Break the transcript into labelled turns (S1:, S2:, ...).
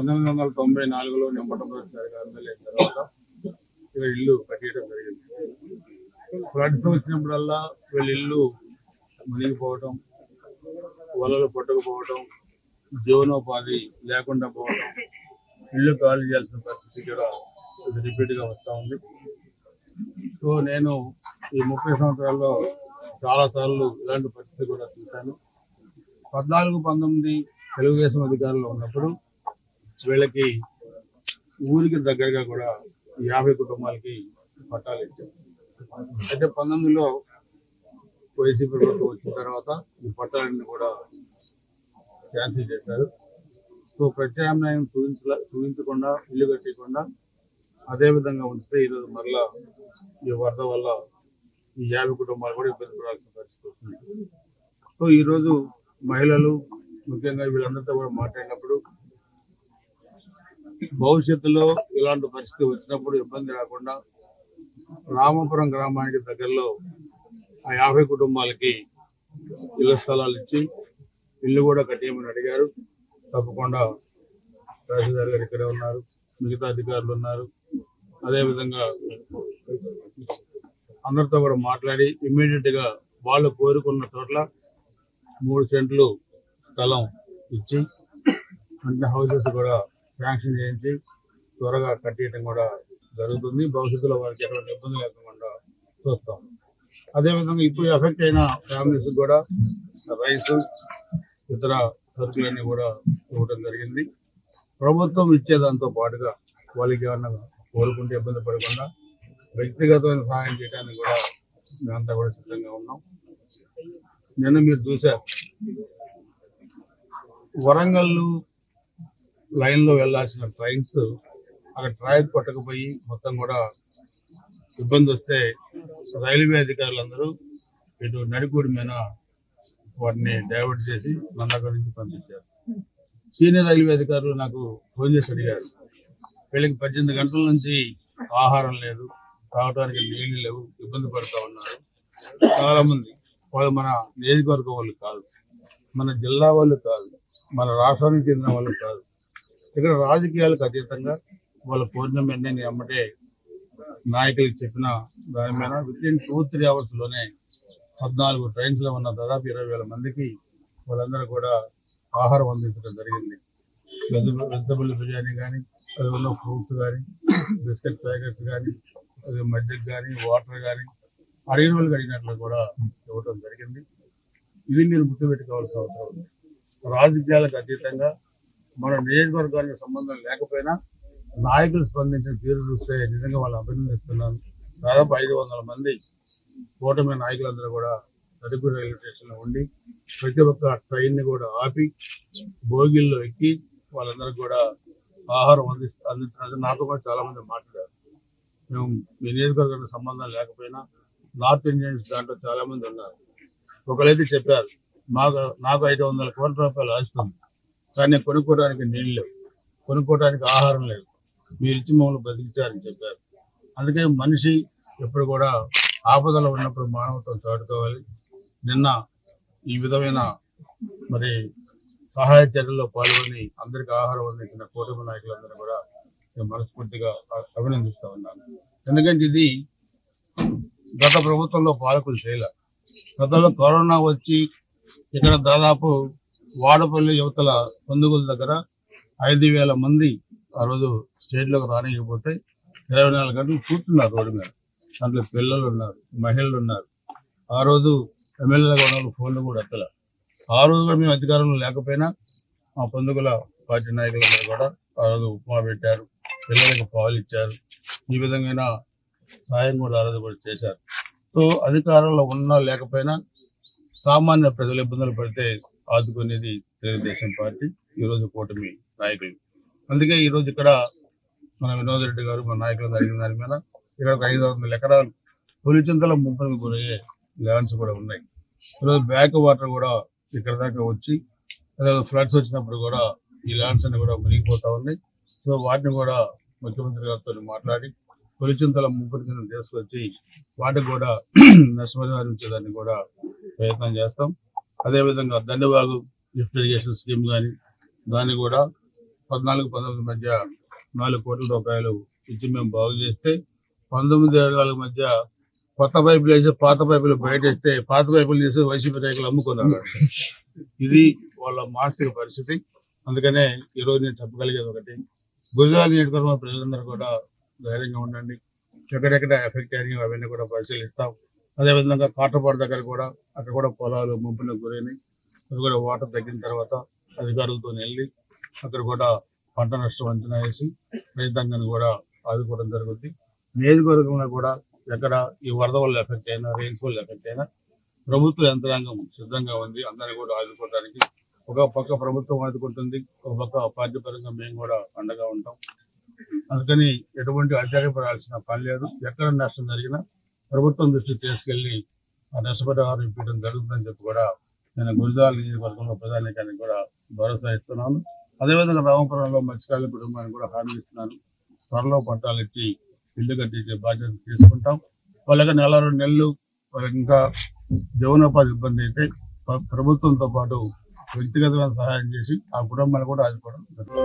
S1: 1994లో నిమ్మటప్రసాద్ గారి ఎమ్మెల్యే తర్వాత ఇక్కడ ఇల్లు కట్టేయడం జరిగింది. ఫ్లడ్స్ వచ్చినప్పుడల్లా వీళ్ళ ఇల్లు మునిగిపోవటం, వలలు పట్టుకుపోవటం, జీవనోపాధి లేకుండా పోవటం, ఇల్లు ఖాళీ చేయాల్సిన పరిస్థితి కూడా రిపీట్గా వస్తూ ఉంది. సో నేను ఈ 30 సంవత్సరాల్లో చాలాసార్లు ఇలాంటి పరిస్థితి కూడా చూశాను. 14-19 తెలుగుదేశం అధికారంలో ఉన్నప్పుడు వీళ్ళకి ఊరికి దగ్గరగా కూడా 50 కుటుంబాలకి పట్టాలు ఇచ్చారు. అయితే 19లో వైసీపీ ప్రభుత్వం వచ్చిన తర్వాత ఈ పట్టాలన్నీ కూడా క్యాన్సిల్ చేశారు. సో ప్రత్యామ్నాయం చూపించకుండా ఇల్లు కట్టకుండా అదేవిధంగా ఉంచితే ఈరోజు మరలా ఈ వరద వల్ల ఈ 50 కుటుంబాలు కూడా ఇబ్బంది పడాల్సిన పరిస్థితి వస్తుంది. సో ఈరోజు మహిళలు ముఖ్యంగా వీళ్ళందరితో కూడా మాట్లాడినప్పుడు భవిష్యత్తులో ఇలాంటి పరిస్థితి వచ్చినప్పుడు ఇబ్బంది రాకుండా రామాపురం గ్రామానికి దగ్గరలో ఆ 50 కుటుంబాలకి ఇళ్ల స్థలాలు ఇచ్చి ఇల్లు కూడా కట్టేయమని అడిగారు. తప్పకుండా తహసీల్దార్ గారు ఇక్కడే ఉన్నారు, మిగతా అధికారులు ఉన్నారు. అదేవిధంగా అందరితో కూడా మాట్లాడి ఇమ్మీడియట్ గా వాళ్ళు కోరుకున్న చోట్ల 3 సెంట్లు స్థలం ఇచ్చి అంటే హౌసెస్ కూడా శాంక్షన్ చేయించి త్వరగా కట్టేయడం కూడా జరుగుతుంది. భవిష్యత్తులో వారికి ఎక్కడ ఇబ్బంది లేకుండా చూస్తాం. అదేవిధంగా ఇప్పుడు ఎఫెక్ట్ అయిన ఫ్యామిలీస్ కూడా రైస్ ఇతర సరుకులన్నీ కూడా ఇవ్వడం జరిగింది. ప్రభుత్వం ఇచ్చేదాంతో పాటుగా వాళ్ళకి ఏమన్నా కోరుకుంటే ఇబ్బంది పడకుండా వ్యక్తిగతమైన సహాయం చేయడానికి కూడా మేమంతా కూడా సిద్ధంగా ఉన్నాం. నిన్న మీరు చూశారు వరంగల్ లైన్లో వెళ్లాల్సిన ట్రైన్స్ అక్కడ ట్రాక్ పట్టకపోయి మొత్తం కూడా ఇబ్బంది వస్తే రైల్వే అధికారులందరూ ఇటు నడికూడి మీద వాటిని డైవర్ట్ చేసి మన దగ్గర నుంచి పంపించారు. సీనియర్ రైల్వే అధికారులు నాకు ఫోన్ చేసి అడిగారు, వీళ్ళకి 18 గంటల నుంచి ఆహారం లేదు, తాగడానికి నీళ్లు లేవు, ఇబ్బంది పడుతూ ఉన్నారు. చాలా మంది వాళ్ళు మన నియోజకవర్గం వాళ్ళు కాదు, మన జిల్లా వాళ్ళు కాదు, మన రాష్ట్రానికి చెందిన వాళ్ళు కాదు. ఇక్కడ రాజకీయాలకు అతీతంగా వాళ్ళ పూర్ణం ఎన్ని అమ్మటే నాయకులకు చెప్పిన దాని మీద వితిన్ 2-3 అవర్స్ లోనే 14 ట్రైన్స్ లో ఉన్న దాదాపు 20,000 మందికి వాళ్ళందరూ కూడా ఆహారం అందించడం జరిగింది. వెజిటబుల్ బిర్యానీ కానీ, అది ఉన్న ఫ్రూట్స్ కానీ, బిస్కెట్ ప్యాకెట్స్ కానీ, అది మజ్జిగ కానీ, వాటర్ కానీ అడిగిన వాళ్ళకి అడిగినట్లు కూడా ఇవ్వడం జరిగింది. ఇది మీరు గుర్తుపెట్టుకోవాల్సిన అవసరం ఉంది. రాజకీయాలకు అతీతంగా మన నియోజకవర్గానికి సంబంధం లేకపోయినా నాయకులు స్పందించిన తీరు చూస్తే నిజంగా వాళ్ళు అభినందిస్తున్నాను. దాదాపు 500 మంది కూటమి నాయకులందరూ కూడా తదుపరి రైల్వే స్టేషన్లో ఉండి ప్రతి ఒక్క ట్రైన్ ని కూడా ఆపి బోగిల్లో ఎక్కి వాళ్ళందరికీ కూడా ఆహారం అందించడానికి నాతో కూడా చాలా మంది మాట్లాడారు. మేము మీ నియోజకవర్గానికి సంబంధం లేకపోయినా నార్త్ ఇండియన్స్ దాంట్లో చాలా మంది ఉన్నారు. ఒకరైతే చెప్పారు, నాకు 500 కోట్ల రూపాయలు ఆస్తుంది, కానీ కొనుక్కోవడానికి నీళ్ళు లేవు, కొనుక్కోవడానికి ఆహారం లేదు, మీరు ఇచ్చి మమ్మల్ని బతికించారని చెప్పారు. అందుకే మనిషి ఎప్పుడు కూడా ఆపదలో ఉన్నప్పుడు మానవత్వం చాటుకోవాలి. నిన్న ఈ విధమైన మరి సహాయ చర్యల్లో పాల్గొని అందరికి ఆహారం అందించిన కూటమి నాయకులందరూ కూడా నేను మనస్ఫూర్తిగా అభినందిస్తూ ఉన్నాను. ఎందుకంటే ఇది గత ప్రభుత్వంలో పాలకులు చేయలే. గతంలో కరోనా వచ్చి ఇక్కడ దాదాపు వాడపల్లి యువతల పొందుగుల దగ్గర 5,000 మంది ఆ రోజు స్టేట్లోకి రానియకపోతే 24 గంటలు కూర్చున్నారు రోడ్డు మీద. దాంట్లో పిల్లలు ఉన్నారు, మహిళలు ఉన్నారు. ఆ రోజు ఎమ్మెల్యేలుగా ఉన్న ఫోన్లు కూడా ఎత్తలే. ఆ రోజు కూడా మేము అధికారంలో లేకపోయినా మా పొందుగుల పార్టీ నాయకులందరూ కూడా ఆ రోజు ఉప్మా పెట్టారు, పిల్లలకు పాలు ఇచ్చారు. ఈ విధంగా సాయం కూడా ఆ రోజు కూడా చేశారు. సో అధికారంలో ఉన్నా లేకపోయినా సామాన్య ప్రజలు ఇబ్బందులు పడితే ఆదుకునేది తెలుగుదేశం పార్టీ, ఈరోజు కూటమి నాయకులు. అందుకే ఈరోజు ఇక్కడ మన వినోద్ రెడ్డి గారు మన నాయకులు అడిగిన దాని మీద ఇక్కడ 500 ఎకరాలు పులిచింతల ముంపుకు గురయ్యే ల్యాండ్స్ కూడా ఉన్నాయి. ఈరోజు బ్యాక్ వాటర్ కూడా ఇక్కడ దాకా వచ్చి ఫ్లడ్స్ వచ్చినప్పుడు కూడా ఈ ల్యాండ్స్ అన్ని కూడా మునిగిపోతా ఉన్నాయి. సో వాటిని కూడా ముఖ్యమంత్రి గారితో మాట్లాడి పులిచింతల ముంపుని కింద తీసుకొచ్చి వాటికి కూడా నష్టపరిహారం ఇచ్చేదాన్ని కూడా ప్రయత్నం చేస్తాం. అదేవిధంగా దండవాగు లిఫ్ట్ ఇరిగేషన్ స్కీమ్ కానీ దాన్ని కూడా 14-19 మధ్య 4 కోట్ల రూపాయలు ఇచ్చి మేము బాగు చేస్తే 19-24 మధ్య కొత్త పైపులు వేసి పాత పైపులు బయట వేస్తే పాత పైపులు తీసి వైసీపీ రైతులు అమ్ముకున్నారు. ఇది వాళ్ళ మానసిక పరిస్థితి. అందుకనే ఈరోజు నేను చెప్పగలిగేది ఒకటి, గురజాల నియోజకవర్గం ప్రజలందరూ కూడా ధైర్యంగా ఉండండి. ఎక్కడెక్కడ ఎఫెక్ట్ అయినాయో అవన్నీ కూడా పరిశీలిస్తాం. అదేవిధంగా కాటపాడు దగ్గర కూడా అక్కడ కూడా పొలాలు ముంపులకు గురైనాయి. అది కూడా వాటర్ తగ్గిన తర్వాత అధికారులతో వెళ్ళి అక్కడ కూడా పంట నష్టం అంచనా వేసి రైతాంగాన్ని కూడా ఆదుకోవడం జరుగుతుంది. నియోజకవర్గంలో కూడా ఎక్కడ ఈ వరద వల్ల ఎఫెక్ట్ అయినా, రెయిన్స్ వల్ల ఎఫెక్ట్ అయినా ప్రభుత్వ యంత్రాంగం సిద్ధంగా ఉంది అందరినీ కూడా ఆదుకోవడానికి. ఒక పక్క ప్రభుత్వం ఆదుకుంటుంది, ఒక పక్క పార్టీ పరంగా మేము కూడా అండగా ఉంటాం. అందుకని ఎటువంటి అత్యాగపడాల్సిన పని లేదు. ఎక్కడ నష్టం జరిగినా ప్రభుత్వం దృష్టికి తీసుకెళ్లి ఆ నష్టపరిహారం ఇప్పించడం జరుగుతుందని చెప్పి కూడా నేను గురజాల నియోజకవర్గంలో ప్రధానికానికి కూడా భరోసా ఇస్తున్నాను. అదేవిధంగా రామపురంలో మత్స్యకారుల కుటుంబానికి కూడా హామీ ఇస్తున్నాను. త్వరలో పట్టాలు ఇచ్చి ఇల్లు కట్టించే బాధ్యత తీసుకుంటాం. వాళ్ళకి 4-2 నెలలు వాళ్ళకి ఇంకా జీవనోపాధి ఇబ్బంది అయితే ప్రభుత్వంతో పాటు వ్యక్తిగతంగా సహాయం చేసి ఆ కుటుంబాన్ని కూడా ఆదుకోవడం జరుగుతుంది.